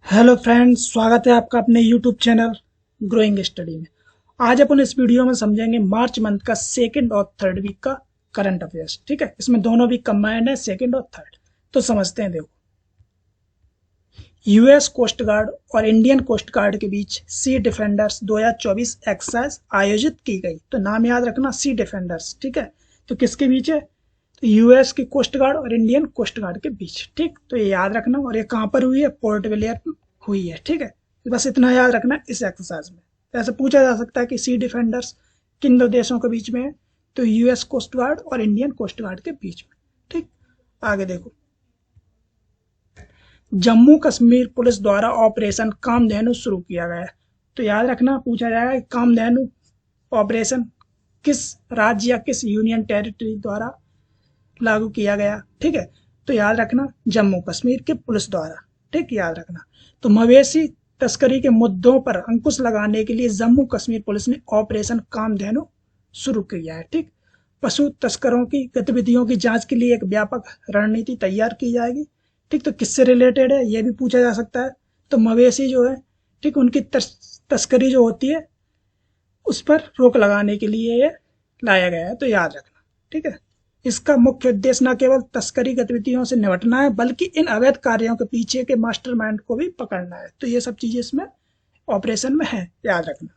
Hello friends, स्वागत है आपका अपने यूट्यूब चैनल ग्रोइंग स्टडी में। आज अपन इस वीडियो में समझेंगे मार्च मंथ का सेकंड और थर्ड वीक का करंट अफेयर्स। ठीक है, इसमें दोनों वीक कंबाइंड है, सेकंड और थर्ड। तो समझते हैं। देखो, यूएस कोस्ट गार्ड और इंडियन कोस्ट गार्ड के बीच सी डिफेंडर्स 2024 एक्सरसाइज आयोजित की गई। तो नाम याद रखना, सी डिफेंडर्स। ठीक है, तो किसके बीच है? तो यूएस की कोस्ट गार्ड और इंडियन कोस्ट गार्ड के बीच। ठीक, तो ये याद रखना। और ये कहाँ पर हुई है? पोर्ट विलियर हुई है। ठीक है, बस इतना याद रखना इस एक्सरसाइज में। ऐसे पूछा जा सकता है कि सी डिफेंडर्स किन दो देशों के बीच में है? तो यूएस कोस्ट गार्ड और इंडियन कोस्ट गार्ड के बीच में। ठीक, आगे देखो, जम्मू कश्मीर पुलिस द्वारा ऑपरेशन कामधेनु शुरू किया गया है। तो याद रखना, पूछा जाएगा कि कामधेनु ऑपरेशन किस राज्य या किस यूनियन टेरिटरी द्वारा लागू किया गया। ठीक है, तो याद रखना जम्मू कश्मीर के पुलिस द्वारा। ठीक, याद रखना। तो मवेशी तस्करी के मुद्दों पर अंकुश लगाने के लिए जम्मू कश्मीर पुलिस ने ऑपरेशन कामधेनु शुरू किया है। ठीक, पशु तस्करों की गतिविधियों की जांच के लिए एक व्यापक रणनीति तैयार की जाएगी। ठीक, तो किससे रिलेटेड है ये भी पूछा जा सकता है। तो मवेशी जो है, ठीक, उनकी तस्करी जो होती है उस पर रोक लगाने के लिए ये लाया गया है। तो याद रखना। ठीक है, इसका मुख्य उद्देश्य न केवल तस्करी गतिविधियों से निपटना है, बल्कि इन अवैध कार्यों के पीछे के मास्टरमाइंड को भी पकड़ना है। तो ये सब चीजें इसमें ऑपरेशन में है, याद रखना।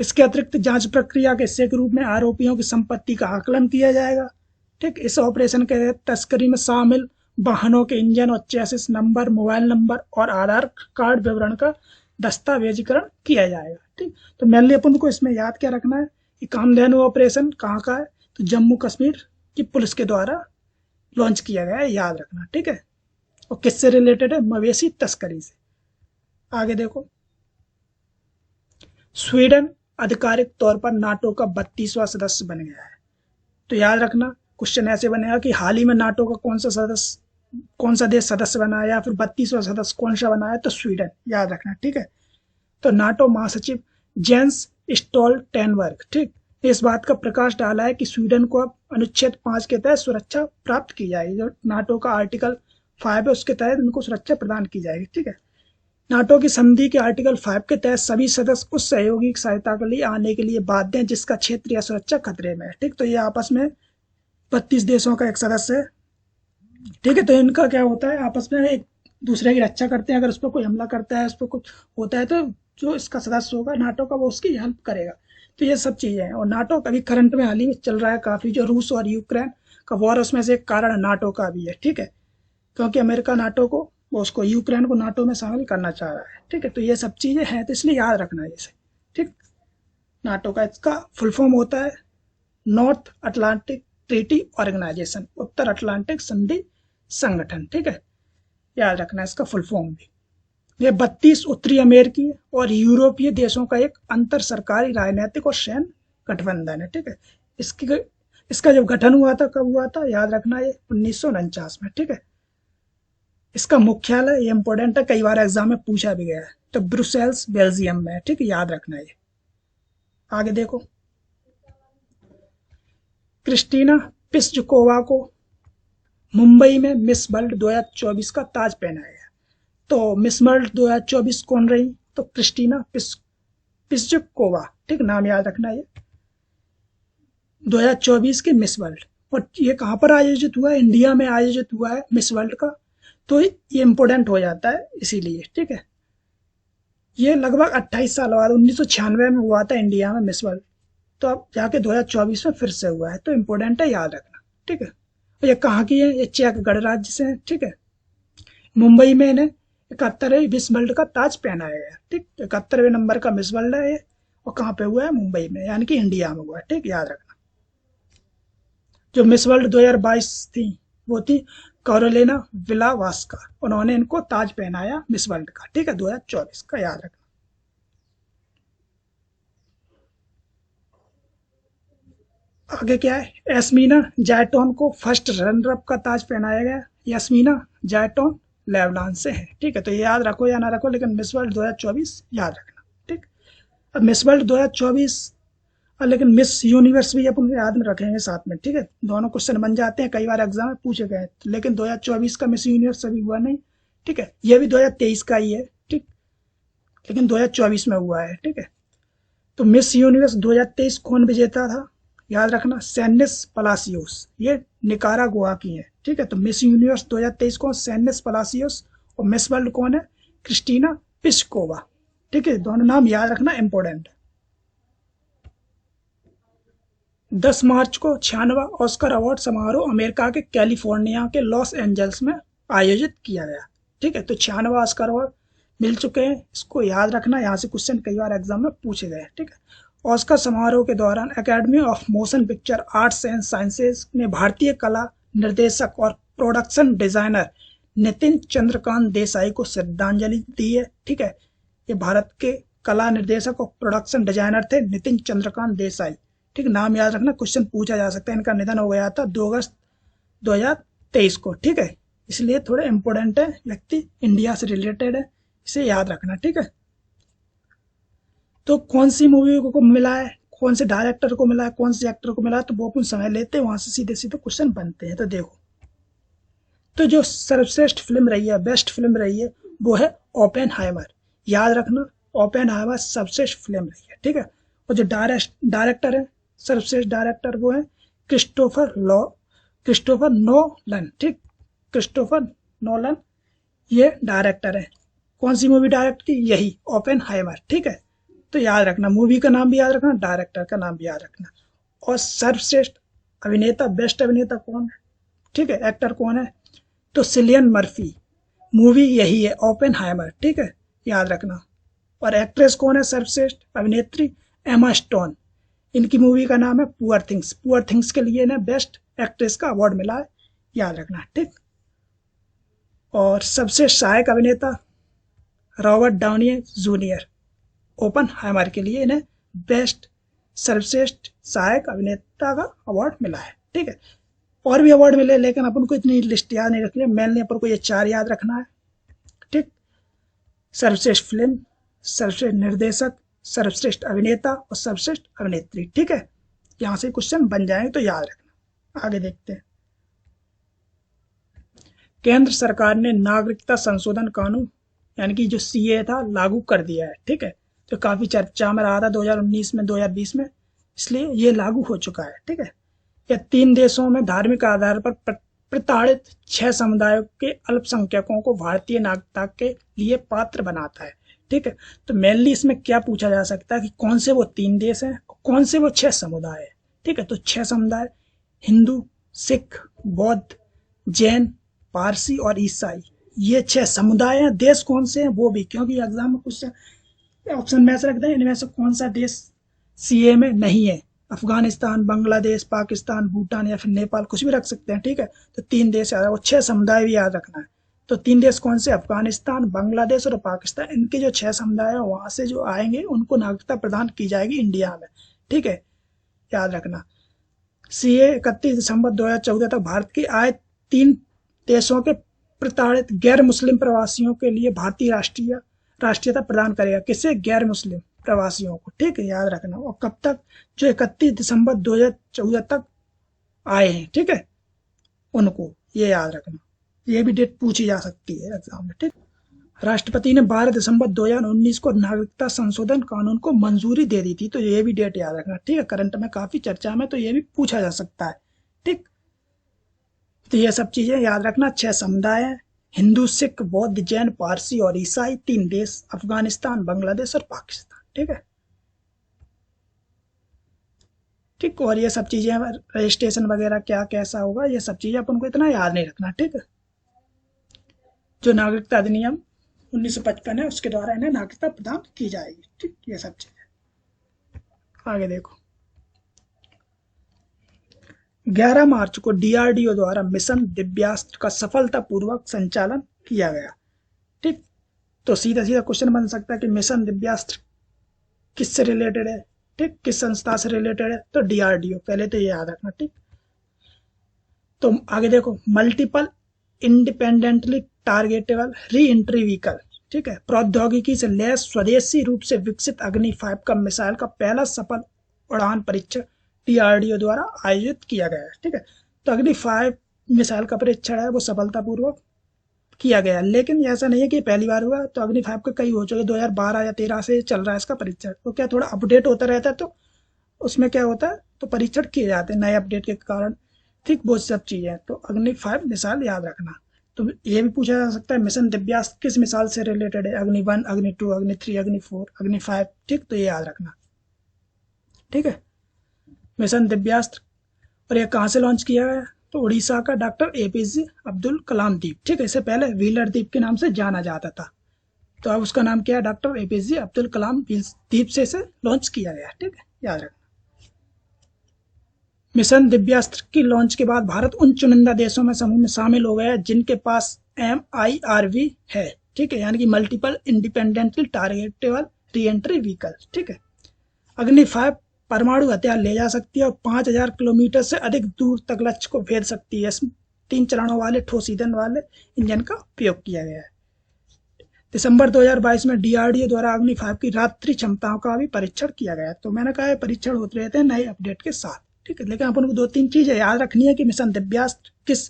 इसके अतिरिक्त जांच प्रक्रिया के हिस्से के रूप में आरोपियों की संपत्ति का आकलन किया जाएगा। ठीक, इस ऑपरेशन के तहत तस्करी में शामिल वाहनों के इंजन और चेसिस नंबर, मोबाइल नंबर और आधार कार्ड विवरण का दस्तावेजीकरण किया जाएगा। ठीक, तो मेनली अपन को इसमें याद क्या रखना है कि कामधेनु ऑपरेशन कहाँ का है? तो जम्मू कश्मीर की पुलिस के द्वारा लॉन्च किया गया है, याद रखना। ठीक है, और किससे रिलेटेड है? मवेशी तस्करी से। आगे देखो, स्वीडन आधिकारिक तौर पर नाटो का 32वां सदस्य बन गया है। तो याद रखना, क्वेश्चन ऐसे बनेगा कि हाल ही में नाटो का कौन सा देश सदस्य बना है, या फिर 32वां सदस्य कौन सा बना है? तो स्वीडन, याद रखना। ठीक है, तो नाटो महासचिव जेंस स्टोल्टेनबर्ग, ठीक, इस बात का प्रकाश डाला है कि स्वीडन को अब अनुच्छेद 5 के तहत सुरक्षा प्राप्त की जाएगी। जो नाटो का आर्टिकल 5 है उसके तहत उनको सुरक्षा प्रदान की जाएगी। ठीक है, नाटो की संधि के आर्टिकल 5 के तहत सभी सदस्य उस सहयोगी सहायता के लिए आने के लिए बाध्य हैं जिसका क्षेत्र या सुरक्षा खतरे में है। ठीक, तो ये आपस में 32 देशों का एक सदस्य है। ठीक है, तो इनका क्या होता है, आपस में एक दूसरे की रक्षा करते हैं। अगर उस पर कोई हमला करता है, उस पर कुछ होता है, तो जो इसका सदस्य होगा नाटो का, वो उसकी हेल्प करेगा। तो ये सब चीजें हैं। और नाटो कभी करंट में हाल ही में चल रहा है काफी, जो रूस और यूक्रेन का वॉर, उसमें से एक कारण नाटो का भी है। ठीक है, क्योंकि अमेरिका नाटो को, वो उसको यूक्रेन को नाटो में शामिल करना चाह रहा है। ठीक है, तो ये सब चीजें हैं, तो इसलिए याद रखना है इसे। ठीक, नाटो का इसका फुल फॉर्म होता है नॉर्थ अटलांटिक ट्रीटी ऑर्गेनाइजेशन, उत्तर अटलांटिक संधि संगठन। ठीक है, याद रखना इसका फुल फॉर्म भी। ये 32 उत्तरी अमेरिकी और यूरोपीय देशों का एक अंतर सरकारी राजनीतिक और सैन्य गठबंधन है। ठीक है, इसकी इसका जब गठन हुआ था, कब हुआ था? याद रखना, ये 1949 में। ठीक है, इसका मुख्यालय, ये इंपॉर्टेंट है, कई बार एग्जाम में पूछा भी गया है, तो ब्रुसेल्स बेल्जियम में है। ठीक है, याद रखना ये। आगे देखो, क्रिस्टीना पिस्जकोवा को मुंबई में मिस वर्ल्ड 2024 का ताज पहनाया गया। तो मिस वर्ल्ड 2024 कौन रही? तो क्रिस्टीना पिस्जकोवा। ठीक, नाम याद रखना ये, 2024 के मिस वर्ल्ड। और ये कहाँ पर आयोजित हुआ है? इंडिया में आयोजित हुआ है मिस वर्ल्ड का। तो ये इंपोर्टेंट हो जाता है इसीलिए। ठीक है, ये लगभग 28 साल बाद 1996 में हुआ था इंडिया में मिस वर्ल्ड। तो अब जाके 2024 में फिर से हुआ है, तो इम्पोर्टेंट है, याद रखना। ठीक है, और ये कहाँ की है? ये चेक गणराज्य से है। ठीक है, मुंबई में इन्हें 71वें मिस वर्ल्ड का ताज पहनाया गया। ठीक, 71वें नंबर का मिस वर्ल्ड है ये, और कहाँ पे हुआ है? मुंबई में, यानी कि इंडिया में हुआ है। ठीक, याद रखना। जो मिस वर्ल्ड 2022 थी, वो थी कैरोलिना विलावास्का, उन्होंने इनको ताज पहनाया मिस वर्ल्ड का। ठीक है, 2024 का, याद रखना। आगे क्या है? यास्मीना जायटोन को फर्स्ट रनर अप का ताज पहनाया गया। यास्मीना जायटोन लेबनान से है। ठीक है, तो ये याद रखो या ना रखो, लेकिन मिस वर्ल्ड 2024 याद रखना। ठीक, अब मिस वर्ल्ड 2024, लेकिन मिस यूनिवर्स भी अपन याद में रखेंगे साथ में। ठीक है, दोनों क्वेश्चन बन जाते हैं, कई बार एग्जाम में पूछे गए, लेकिन 2024 का मिस यूनिवर्स अभी हुआ नहीं। ठीक है, यह भी 2023 का ही है, ठीक, लेकिन 2024 में हुआ है, ठीक है। तो मिस यूनिवर्स 2023 कौन विजेता था, याद रखना, सैनिस पलासियोस, ये निकारागुआ की है, ठीक है। तो मिस यूनिवर्स 2023 कौन, सैनिस पलासियोस, और मिस वर्ल्ड कौन है, क्रिस्टीना पिस्कोवा, ठीक है। दोनों नाम याद रखना, इंपॉर्टेंट। 10 मार्च को 96वां ऑस्कर अवार्ड समारोह अमेरिका के कैलिफोर्निया के लॉस एंजल्स में आयोजित किया गया, ठीक है। तो 96वां ऑस्कर अवार्ड मिल चुके हैं, इसको याद रखना, यहाँ से क्वेश्चन कई बार एग्जाम में पूछे गए, ठीक है। ऑस्कर समारोह के दौरान academy of motion picture arts and sciences ने भारतीय कला निर्देशक और प्रोडक्शन डिजाइनर नितिन चंद्रकांत देसाई को श्रद्धांजलि दी है, ठीक है। ये भारत के कला निर्देशक और प्रोडक्शन डिजाइनर थे नितिन चंद्रकांत देसाई, ठीक, नाम याद रखना, क्वेश्चन पूछा जा सकता है। इनका निधन हो गया था 2 अगस्त 2023 को, ठीक है, इसलिए थोड़े इंपॉर्टेंट है, व्यक्ति इंडिया से रिलेटेड है, इसे याद रखना, ठीक है। तो कौन सी मूवी को मिला है, कौन से डायरेक्टर को मिला है, कौन से एक्टर को मिला है, तो वो अपन समय लेते हैं, वहां से सीधे सीधे क्वेश्चन बनते हैं। तो देखो, तो जो सर्वश्रेष्ठ फिल्म रही है, बेस्ट फिल्म रही है, वो है ओपेनहाइमर, याद रखना, ओपेनहाइमर सर्वश्रेष्ठ फिल्म रही है, ठीक है। और जो डायरेक्टर है, सर्वश्रेष्ठ डायरेक्टर, वो है क्रिस्टोफर नोलन, ठीक, क्रिस्टोफर नोलन ये डायरेक्टर है। कौन सी मूवी डायरेक्ट की, यही ओपेनहाइमर, ठीक है। तो याद रखना, मूवी का नाम भी याद रखना, डायरेक्टर का नाम भी याद रखना। और सर्वश्रेष्ठ अभिनेता, बेस्ट अभिनेता कौन है, ठीक है, एक्टर कौन है, तो सिलियन मर्फी, मूवी यही है ओपेनहाइमर, ठीक है, याद रखना। और एक्ट्रेस कौन है, सर्वश्रेष्ठ अभिनेत्री एमा स्टोन, इनकी मूवी का नाम है पुअर थिंग्स, पुअर थिंग्स के लिए इन्हें बेस्ट एक्ट्रेस का अवार्ड मिला है, याद रखना, ठीक। और सबसे सहायक अभिनेता रॉबर्ट डाउनी जूनियर, ओपेनहाइमर के लिए इन्हें बेस्ट सर्वश्रेष्ठ सहायक अभिनेता का अवार्ड मिला है, ठीक है। और भी अवार्ड मिले, लेकिन अपन को इतनी लिस्ट याद नहीं रखनी है, मेनली अपन को ये 4 याद रखना है, ठीक, सर्वश्रेष्ठ फिल्म, सर्वश्रेष्ठ निर्देशक, सर्वश्रेष्ठ अभिनेता और सर्वश्रेष्ठ अभिनेत्री, ठीक है। यहां से क्वेश्चन बन जाएंगे, तो याद रखना। आगे देखते हैं। केंद्र सरकार ने नागरिकता संशोधन कानून यानी कि जो सीए था लागू कर दिया है, ठीक है। तो काफी चर्चा में रहा था 2019 में, 2020 में, इसलिए ये लागू हो चुका है, ठीक है। यह 3 देशों में धार्मिक आधार पर प्रताड़ित 6 समुदायों के अल्पसंख्यकों को भारतीय नागरिकता के लिए पात्र बनाता है, ठीक है। तो मेनली इसमें क्या पूछा जा सकता है कि कौन से वो 3 देश हैं, कौन से वो 6 समुदाय है, ठीक है। तो 6 समुदाय, हिंदू, सिख, बौद्ध, जैन, पारसी और ईसाई, ये 6 समुदाय हैं। देश कौन से हैं वो भी, क्योंकि एग्जाम में कुछ ऑप्शन में ऐसे रखते हैं, इनमें से कौन सा देश सीए में नहीं है, अफगानिस्तान, बांग्लादेश, पाकिस्तान, भूटान या फिर नेपाल, कुछ भी रख सकते हैं, ठीक है। तो 3 देश याद, वो 6 समुदाय भी याद रखना है। तो 3 देश कौन से, अफगानिस्तान, बांग्लादेश और पाकिस्तान, इनके जो 6 समुदाय है वहां से जो आएंगे उनको नागरिकता प्रदान की जाएगी इंडिया में, ठीक है, याद रखना। सीए 31 दिसंबर 2014 तक भारत की आए 3 देशों के प्रताड़ित गैर मुस्लिम प्रवासियों के लिए भारतीय राष्ट्रीयता प्रदान करेगा, किसे, गैर मुस्लिम प्रवासियों को, ठीक है, याद रखना। और कब तक, जो 31 दिसंबर 2014 तक आए हैं, ठीक है, उनको ये याद रखना, ये भी डेट पूछी जा सकती है एग्जाम में, ठीक। राष्ट्रपति ने 12 दिसंबर 2019 को नागरिकता संशोधन कानून को मंजूरी दे दी थी, तो ये भी डेट याद रखना, ठीक है, करंट में काफी चर्चा में, तो ये भी पूछा जा सकता है, ठीक। तो ये सब चीजें याद रखना। 6 समुदाय हैं, हिंदू, सिख, बौद्ध, जैन, पारसी और ईसाई, 3 देश, अफगानिस्तान, बांग्लादेश और पाकिस्तान, ठीक है, ठीक। और ये सब चीजें, रजिस्ट्रेशन वगैरह क्या कैसा होगा, ये सब चीजें अपन को इतना याद नहीं रखना, ठीक है। जो नागरिकता अधिनियम 1955 है उसके द्वारा इन्हें नागरिकता प्रदान की जाएगी, ठीक, ये सब चीजें। आगे देखो, 11 मार्च को डीआरडीओ द्वारा मिशन दिव्यास्त्र का सफलतापूर्वक संचालन किया गया, ठीक। तो सीधा सीधा क्वेश्चन बन सकता है कि मिशन दिव्यास्त्र किससे रिलेटेड है, ठीक, किस संस्था से रिलेटेड है, तो डीआरडीओ, पहले तो ये याद रखना, ठीक। तो आगे देखो, multiple independently targetable re entry vehicle, ठीक है, प्रौद्योगिकी से लैस स्वदेशी रूप से विकसित अग्नि 5 का मिसाइल का पहला सफल उड़ान परीक्षण डीआरडीओ द्वारा आयोजित किया गया है, ठीक है। तो अग्नि 5 मिसाइल का परीक्षण है वो सफलतापूर्वक किया गया। लेकिन ऐसा नहीं है कि पहली बार हुआ, तो अग्नि 5 का कई हो चुके, 2012 या 13 से चल रहा है इसका परीक्षण। तो क्या थोड़ा अपडेट होता रहता है, तो उसमें क्या होता है, तो परीक्षण किए जाते हैं नए अपडेट के कारण। ठीक, वो सब चीज़ें। तो अग्नि 5 मिसाल याद रखना। तो ये भी पूछा जा सकता है मिशन दिव्यास्त्र किस मिसाल से रिलेटेड है, अग्नि 1, अग्नि 2, अग्नि 3, अग्नि 4, अग्नि 5। ठीक, तो ये याद रखना। ठीक है, मिशन दिव्यास्त्र। और ये कहाँ से लॉन्च किया गया, तो उड़ीसा का डॉक्टर एपीजे अब्दुल कलाम द्वीप। ठीक है, इससे पहले व्हीलर द्वीप के नाम से जाना जाता था, तो अब उसका नाम क्या है, डॉक्टर एपीजे अब्दुल कलाम द्वीप से इसे लॉन्च किया गया। ठीक है, याद रखना। मिशन दिव्यास्त्र की लॉन्च के बाद भारत उन चुनिंदा देशों में समूह में शामिल हो गया जिनके पास MIRV है। ठीक है, यानी कि multiple independently targetable re entry vehicle. ठीक है, अग्नि 5 परमाणु हथियार ले जा सकती है और 5000 किलोमीटर से अधिक दूर तक लक्ष्य को भेद सकती है। इसमें 3 चरणों वाले ठोस ईंधन वाले इंजन का उपयोग किया गया है। दिसंबर 2022 में DRDO द्वारा अग्नि 5 की रात्रि क्षमताओं का भी परीक्षण किया गया। तो मैंने कहा है परीक्षण होते रहते हैं नए अपडेट के साथ। ठीक है, लेकिन अपन को 2-3 चीजें याद रखनी है कि मिशन दिव्यास्त्र किस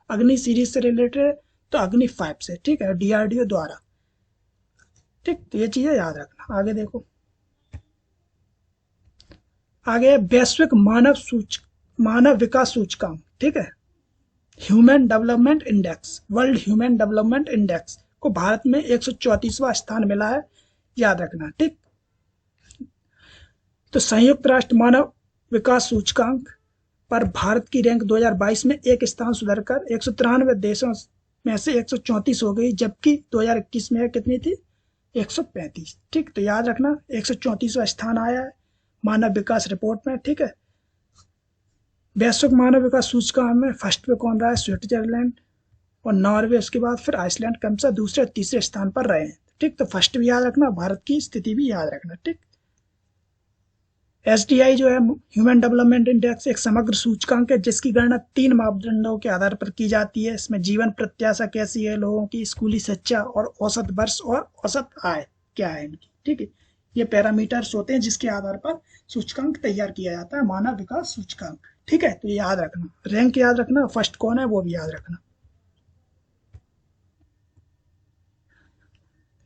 अग्नि सीरीज से रिलेटेड है, तो अग्नि 5 से। ठीक है, DRDO द्वारा। ठीक, तो ये चीजें याद रखना। आगे देखो, आगे वैश्विक मानव विकास सूचकांक। ठीक है, human development index, world human development index को भारत में 134वां स्थान मिला है, याद रखना। ठीक, तो संयुक्त राष्ट्र मानव विकास सूचकांक पर भारत की रैंक 2022 में एक स्थान सुधरकर 193 देशों में से 134 हो गई, जबकि 2021 में कितनी थी, 135। ठीक, तो याद रखना 134वां स्थान आया है मानव विकास रिपोर्ट में। ठीक है, वैश्विक मानव विकास सूचकांक में फर्स्ट पे कौन रहा है, स्विट्जरलैंड और नॉर्वे, उसके बाद फिर आइसलैंड क्रमशः दूसरे और तीसरे स्थान पर रहे हैं। ठीक, तो फर्स्ट भी याद रखना, भारत की स्थिति भी याद रखना। ठीक, SDI जो है ह्यूमन डेवलपमेंट इंडेक्स एक समग्र सूचकांक है जिसकी गणना 3 मापदंडों के आधार पर की जाती है। इसमें जीवन प्रत्याशा कैसी है लोगों की, स्कूली शिक्षा और औसत वर्ष और औसत आय क्या है इनकी। ठीक है, ये पैरामीटर्स होते हैं जिसके आधार पर सूचकांक तैयार किया जाता है, मानव विकास सूचकांक। ठीक है, तो ये याद रखना, रैंक याद रखना, फर्स्ट कौन है वो भी याद रखना।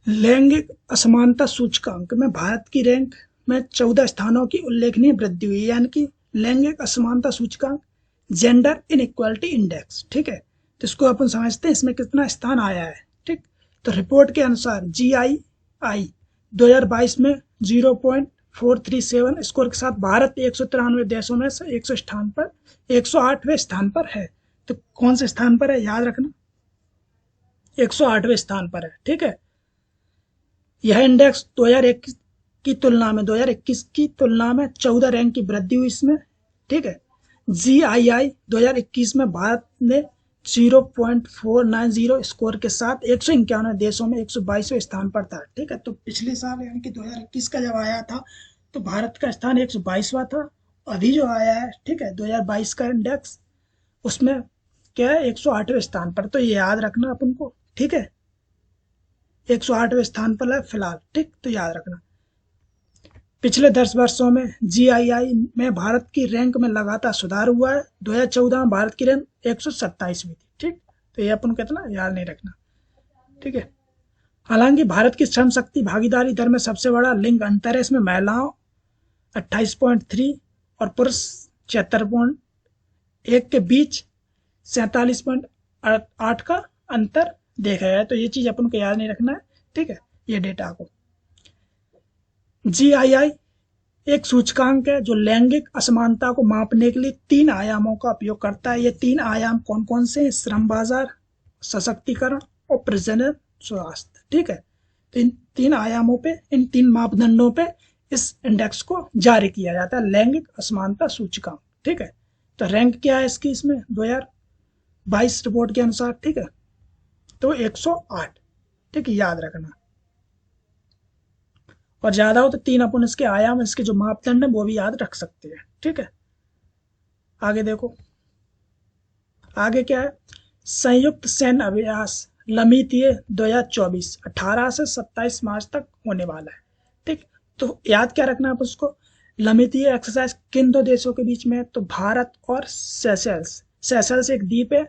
लैंगिक असमानता सूचकांक में भारत की रैंक में 14 स्थानों की उल्लेखनीय वृद्धि हुई, यानी कि लैंगिक असमानता सूचकांक, जेंडर इनइक्वालिटी इंडेक्स। ठीक है, तो इसको अपन समझते हैं इसमें कितना स्थान आया है। ठीक, तो रिपोर्ट के अनुसार GII 2022 में 0.437 स्कोर के साथ भारत 193 देशों में से 108वें स्थान पर है। तो कौन से स्थान पर है, याद रखना, 108वें स्थान पर है। ठीक है, यह इंडेक्स 2021 की तुलना में 14 रैंक की वृद्धि हुई इसमें। ठीक है, GII 2021 में भारत ने 0.490 स्कोर के साथ 191 देशों में 122वें स्थान पर था। ठीक है, तो पिछले साल यानी कि 2021 का जब आया था तो भारत का स्थान 122वां था। अभी जो आया है, ठीक है, 2022 का इंडेक्स, उसमें क्या है, 108वें स्थान पर। तो ये याद रखना अपन को। ठीक है, 108वें स्थान पर है फिलहाल। ठीक, तो याद रखना। पिछले 10 वर्षों में GII में भारत की रैंक में लगातार सुधार हुआ है। 2014 में भारत की रैंक 127वीं थी। ठीक, तो ये अपन कितना याद नहीं रखना। ठीक है, हालांकि भारत की श्रम शक्ति भागीदारी दर में सबसे बड़ा लिंग अंतर है। इसमें महिलाओं 28.3 और पुरुष 76.1 के बीच 47.8 का अंतर देखा गया है। तो ये चीज अपन को याद नहीं रखना है। ठीक है, ये डेटा को। GII एक सूचकांक है जो लैंगिक असमानता को मापने के लिए 3 आयामों का उपयोग करता है। ये 3 आयाम कौन कौन से हैं, श्रम बाजार, सशक्तिकरण और प्रजनन स्वास्थ्य। ठीक है, तो इन 3 आयामों पे, इन 3 मापदंडों पे इस इंडेक्स को जारी किया जाता है, लैंगिक असमानता सूचकांक। ठीक है, तो रैंक क्या है इसकी इसमें 2022 रिपोर्ट के अनुसार। ठीक है, तो 108। ठीक है, याद रखना। और ज्यादा हो तो 3 अपन इसके आयाम, इसके जो मापदंड है वो भी याद रख सकते हैं। ठीक है, आगे देखो, आगे क्या है, संयुक्त सैन्य अभ्यास लमितीय 2024 18 से 27 मार्च तक होने वाला है। ठीक, तो याद क्या रखना है उसको, लमितीय एक्सरसाइज किन 2 देशों के बीच में है, तो भारत और सेशल्स। सेशल्स एक द्वीप है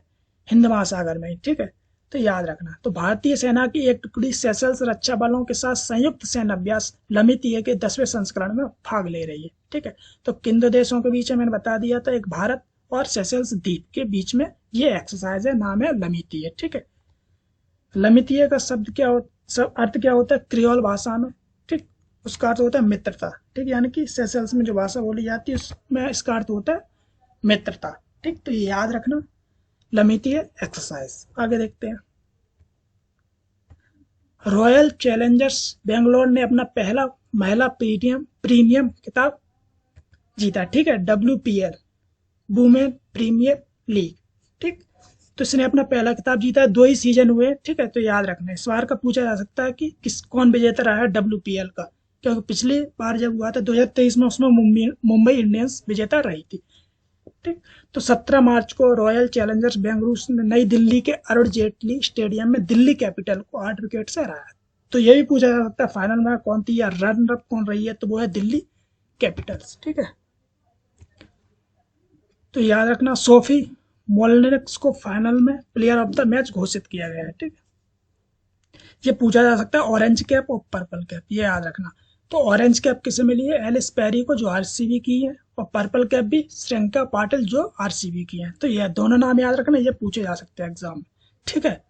हिंद महासागर में। ठीक है, तो याद रखना। तो भारतीय सेना की एक टुकड़ी सेशल्स रक्षा बलों के साथ संयुक्त सैन्य अभ्यास लमितीय के 10वें संस्करण में भाग ले रही है। ठीक है, तो किन दो देशों के बीच में मैंने बता दिया था, एक भारत और सेशल्स द्वीप के बीच में ये एक्सरसाइज है, नाम है लमितीय। ठीक है, लमितीय का शब्द क्या हो, सब अर्थ क्या होता है क्रियोल भाषा में। ठीक, उसका अर्थ होता है मित्रता। ठीक, यानी कि सेशल्स में जो भाषा बोली जाती है उसमें इसका अर्थ होता है मित्रता। ठीक, तो ये याद रखना लमितीय एक्सरसाइज। आगे देखते हैं। रॉयल चैलेंजर्स बेंगलोर ने अपना पहला महिला प्रीमियम खिताब जीता। ठीक है, WPL वुमेन प्रीमियर लीग। ठीक, तो इसने अपना पहला खिताब जीता है, 2 ही सीजन हुए। ठीक है, तो याद रखना इस बार का पूछा जा सकता है कि कौन विजेता रहा है WPL का, क्योंकि पिछली बार जब हुआ था 2023 में उसमें मुंबई इंडियंस विजेता रही थी। ठीक, तो 17 मार्च को रॉयल चैलेंजर्स बेंगलुरु ने नई दिल्ली के अरुण जेटली स्टेडियम में दिल्ली कैपिटल को 8 विकेट से हराया। तो ये भी पूछा जा सकता है फाइनल में कौन थी या रन अप कौन रही है, तो वो है दिल्ली कैपिटल्स। ठीक है, तो याद रखना सोफी मोलिनेक्स को फाइनल में प्लेयर ऑफ द मैच घोषित किया गया है। ठीक है, ये पूछा जा सकता है ऑरेंज कैप और पर्पल कैप, ये याद रखना। तो ऑरेंज कैप किसे मिली है, एलिस पेरी को जो आरसीबी की है, और पर्पल कैप भी श्रियंका पाटिल जो आरसीबी की है। तो ये दोनों नाम याद रखना, ये पूछे जा सकते हैं एग्जाम में। ठीक है,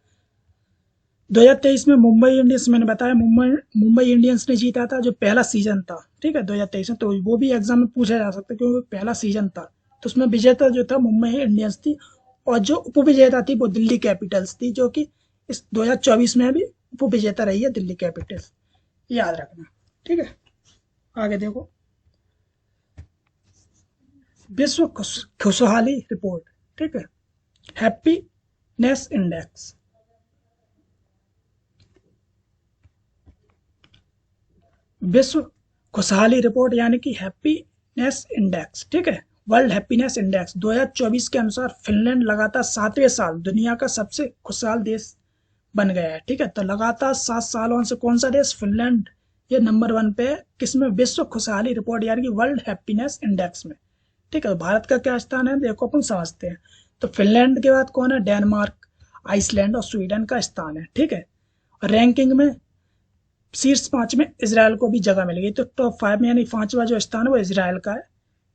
2023 में मुंबई इंडियंस, मैंने बताया मुंबई इंडियंस ने जीता था जो पहला सीजन था। ठीक है, 2023 में, तो वो भी एग्जाम में पूछा जा सकता है क्योंकि पहला सीजन था। तो उसमें विजेता जो था मुंबई इंडियंस थी, और जो उपविजेता थी वो दिल्ली कैपिटल्स थी, जो कि इस 2024 में भी उपविजेता रही है दिल्ली कैपिटल्स, याद रखना। ठीक है, आगे देखो। विश्व खुशहाली रिपोर्ट। ठीक है, हैप्पीनेस इंडेक्स, विश्व खुशहाली रिपोर्ट यानी कि हैप्पीनेस इंडेक्स। ठीक है, वर्ल्ड हैप्पीनेस इंडेक्स 2024 के अनुसार फिनलैंड लगातार 7वें साल दुनिया का सबसे खुशहाल देश बन गया है। ठीक है, तो लगातार 7 सालों से कौन सा देश, फिनलैंड, ये नंबर 1 पे है। किसमें, विश्व खुशहाली रिपोर्ट यानी कि वर्ल्ड हैप्पीनेस इंडेक्स में। ठीक है, भारत का क्या स्थान है देखो अपन समझते हैं। तो फिनलैंड के बाद कौन है, डेनमार्क, आइसलैंड और स्वीडन का स्थान है। ठीक है, रैंकिंग में शीर्ष 5 में इजराइल को भी जगह मिल गई। तो टॉप 5 में यानी 5वां जो स्थान है वो इजराइल का है।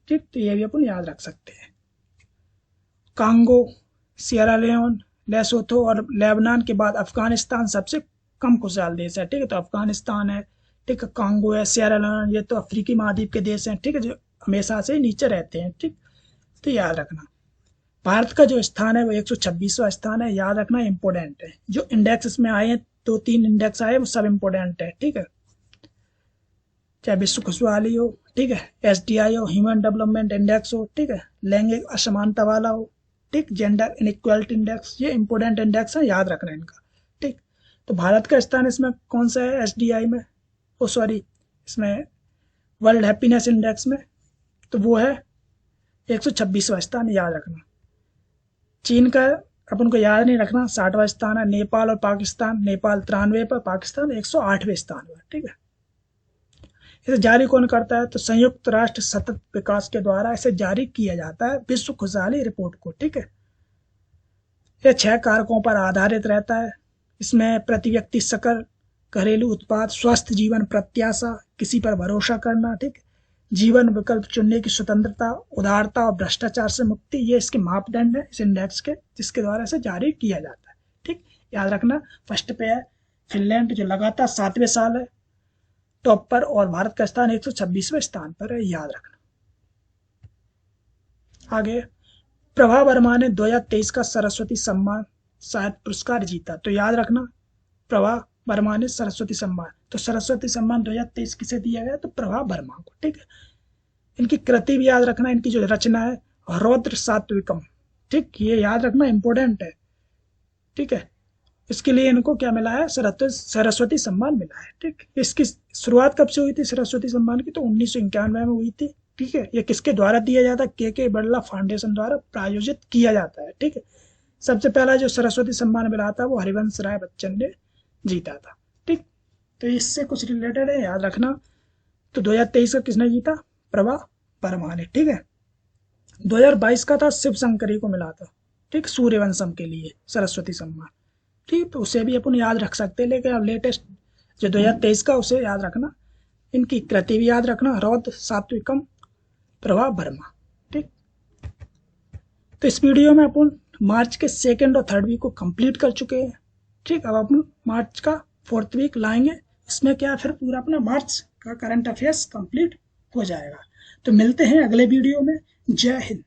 ठीक, तो ये भी अपन याद रख सकते हैं। कांगो, सियरा लियोन, लेसोथो और लेबनान के बाद अफगानिस्तान सबसे कम खुशहाल देश है। ठीक है, तो अफगानिस्तान है, ठीक है, कांगो है, सियरा लियोन, ये तो अफ्रीकी महाद्वीप के देश हैं। ठीक है, जो हमेशा से नीचे रहते हैं। ठीक, तो याद रखना भारत का जो स्थान है वो 126वां स्थान है, याद रखना इंपोर्टेंट है। जो इंडेक्स इसमें आए हैं 2-3 इंडेक्स आए वो सब इंपोर्टेंट है। ठीक है, चाहे विश्व खुशहाली हो, ठीक है, SDI हो, ह्यूमन डेवलपमेंट इंडेक्स हो, ठीक है, लैंगिक असमानता वाला हो, ठीक, जेंडर इनइक्वालिटी इंडेक्स, ये इंपोर्टेंट इंडेक्स है, याद रखना इनका। ठीक, तो भारत का स्थान इसमें कौन सा है SDI में, ओ सॉरी इसमें वर्ल्ड हैप्पीनेस इंडेक्स में, तो वो है 126वां स्थान, याद रखना। चीन का अपन को याद नहीं रखना, 60वां स्थान है। नेपाल और पाकिस्तान, नेपाल 93 पर, पाकिस्तान 108वें स्थान पर। ठीक है, इसे जारी कौन करता है, तो संयुक्त राष्ट्र सतत विकास के द्वारा इसे जारी किया जाता है, विश्व खुशहाली रिपोर्ट को। ठीक है, यह 6 कारकों पर आधारित रहता है। इसमें प्रति व्यक्ति सकल घरेलू उत्पाद, स्वस्थ जीवन प्रत्याशा, किसी पर भरोसा करना, ठीक, जीवन विकल्प चुनने की स्वतंत्रता, उदारता और भ्रष्टाचार से मुक्ति, ये इसके मापदंड है इस इंडेक्स के, जिसके द्वारा इसे जारी किया जाता है। ठीक, याद रखना। फर्स्ट पे है फिनलैंड जो लगातार 7वें साल है टॉप पर, और भारत का स्थान 126वें स्थान पर है, याद रखना। आगे, प्रभा वर्मा ने 2023 का सरस्वती सम्मान शायद पुरस्कार जीता, तो याद रखना प्रभा वर्मा ने सरस्वती सम्मान, तो सरस्वती सम्मान 2023 किसे दिया गया, तो प्रभा वर्मा को। ठीक है, इनकी कृति भी याद रखना, इनकी जो रचना है रौद्र सात्विकम। ठीक, ये याद रखना इंपॉर्टेंट है। ठीक है, इसके लिए इनको क्या मिला है, सरस्वती सम्मान मिला है। ठीक, इसकी शुरुआत कब से हुई थी सरस्वती सम्मान की, तो 1991 में हुई थी। ठीक है, ये किसके द्वारा दिया जाता है, के बिरला फाउंडेशन द्वारा प्रायोजित किया जाता है। ठीक है, सबसे पहला जो सरस्वती सम्मान मिला था वो हरिवंश राय बच्चन ने जीता था। ठीक, तो इससे कुछ रिलेटेड है, याद रखना। तो 2023 का किसने जीता, प्रभा वर्मा ने। ठीक है, 2022 का था शिव शंकरी को मिला था। ठीक, सूर्यवंशम के लिए सरस्वती सम्मान। ठीक, तो उसे भी अपन याद रख सकते हैं, लेकिन अब लेटेस्ट जो 2023 का उसे याद रखना। इनकी कृति भी याद रखना, रौद्र सात्विकम प्रभा वर्मा। ठीक, तो इस वीडियो में अपन मार्च के 2nd और 3rd वीक को कंप्लीट कर चुके हैं। ठीक, अब अपन मार्च का 4th वीक लाएंगे। इसमें क्या फिर पूरा अपना मार्च का करंट अफेयर्स कंप्लीट हो जाएगा। तो मिलते हैं अगले वीडियो में। जय हिंद।